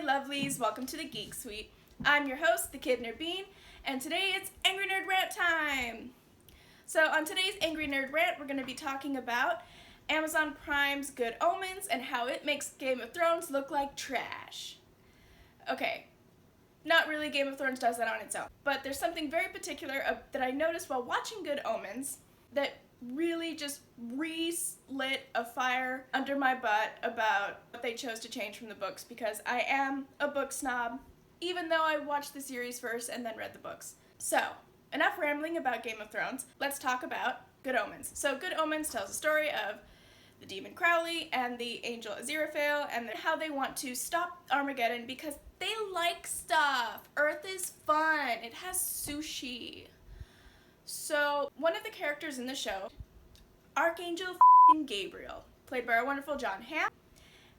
lovelies, welcome to the Geek Suite. I'm your host, the Kid Nerd Bean, and today it's Angry Nerd Rant time! So on today's Angry Nerd Rant, we're going to be talking about Amazon Prime's Good Omens and how it makes Game of Thrones look like trash. Okay, not really, Game of Thrones does that on its own, but there's something very particular that I noticed while watching Good Omens that really just lit a fire under my butt about what they chose to change from the books, because I am a book snob, even though I watched the series first and then read the books. So, enough rambling about Game of Thrones, let's talk about Good Omens. So Good Omens tells the story of the demon Crowley and the angel Aziraphale and how they want to stop Armageddon because they like stuff. Earth is fun. It has sushi. So, one of the characters in the show, Archangel Gabriel, played by our wonderful John Hamm,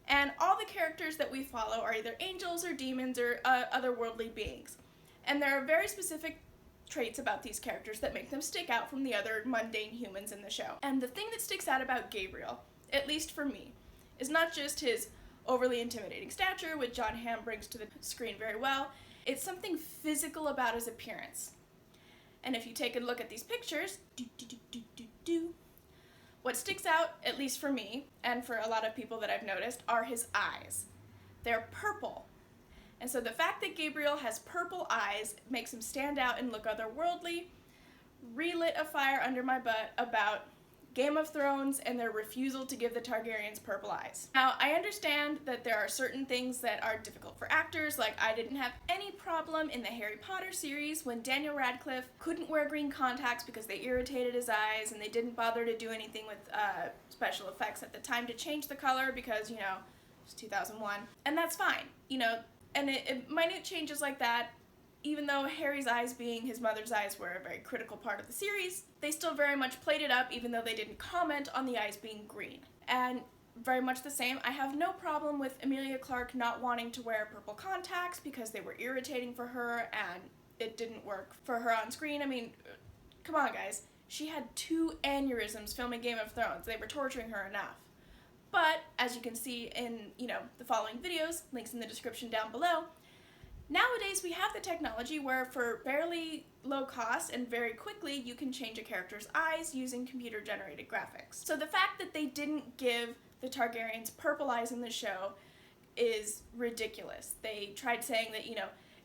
and all the characters that we follow are either angels or demons or otherworldly beings. And there are very specific traits about these characters that make them stick out from the other mundane humans in the show. And the thing that sticks out about Gabriel, at least for me, is not just his overly intimidating stature, which John Hamm brings to the screen very well, it's something physical about his appearance. And if you take a look at these pictures, what sticks out, at least for me, and for a lot of people that I've noticed, are his eyes. They're purple. And so the fact that Gabriel has purple eyes makes him stand out and look otherworldly, relit a fire under my butt about Game of Thrones and their refusal to give the Targaryens purple eyes. Now, I understand that there are certain things that are difficult for actors, like I didn't have any problem in the Harry Potter series when Daniel Radcliffe couldn't wear green contacts because they irritated his eyes, and they didn't bother to do anything with special effects at the time to change the color because, it was 2001. And that's fine, and minute changes like that, even though Harry's eyes being his mother's eyes were a very critical part of the series, they still very much played it up even though they didn't comment on the eyes being green. And very much the same, I have no problem with Emilia Clarke not wanting to wear purple contacts because they were irritating for her and it didn't work for her on screen. I mean, come on guys. She had 2 aneurysms filming Game of Thrones. They were torturing her enough. But, as you can see in, the following videos, links in the description down below, nowadays, we have the technology where for fairly low cost and very quickly, you can change a character's eyes using computer-generated graphics. So the fact that they didn't give the Targaryens purple eyes in the show is ridiculous. They tried saying that,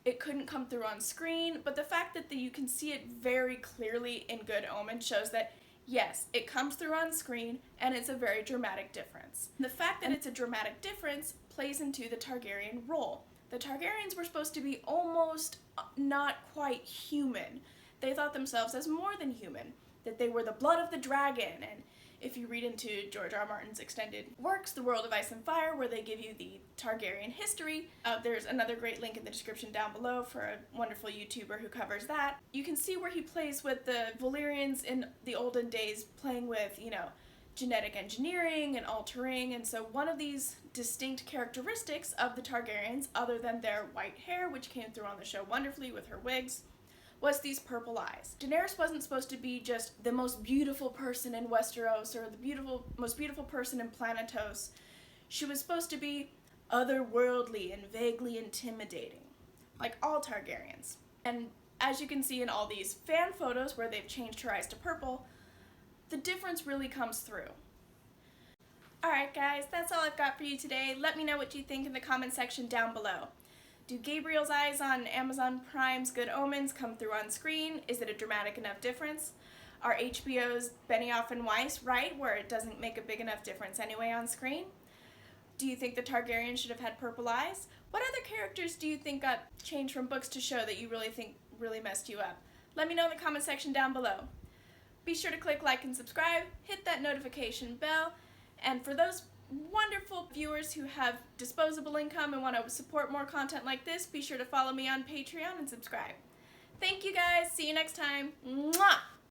it couldn't come through on screen, but the fact that you can see it very clearly in Good Omens shows that, yes, it comes through on screen, and it's a very dramatic difference. The fact that it's a dramatic difference plays into the Targaryen role. The Targaryens were supposed to be almost not quite human. They thought themselves as more than human, that they were the blood of the dragon, and if you read into George R. R. Martin's extended works, The World of Ice and Fire, where they give you the Targaryen history, there's another great link in the description down below for a wonderful YouTuber who covers that. You can see where he plays with the Valyrians in the olden days, playing with, genetic engineering and altering, and so one of these distinct characteristics of the Targaryens, other than their white hair, which came through on the show wonderfully with her wigs, was these purple eyes. Daenerys wasn't supposed to be just the most beautiful person in Westeros or the most beautiful person in Planetos. She was supposed to be otherworldly and vaguely intimidating, like all Targaryens. And as you can see in all these fan photos where they've changed her eyes to purple, the difference really comes through. Alright guys, that's all I've got for you today. Let me know what you think in the comment section down below. Do Gabriel's eyes on Amazon Prime's Good Omens come through on screen? Is it a dramatic enough difference? Are HBO's Benioff and Weiss right, where it doesn't make a big enough difference anyway on screen? Do you think the Targaryens should have had purple eyes? What other characters do you think got changed from books to show that you really think really messed you up? Let me know in the comment section down below. Be sure to click like and subscribe, hit that notification bell, and for those wonderful viewers who have disposable income and want to support more content like this, be sure to follow me on Patreon and subscribe. Thank you guys, see you next time. Mwah!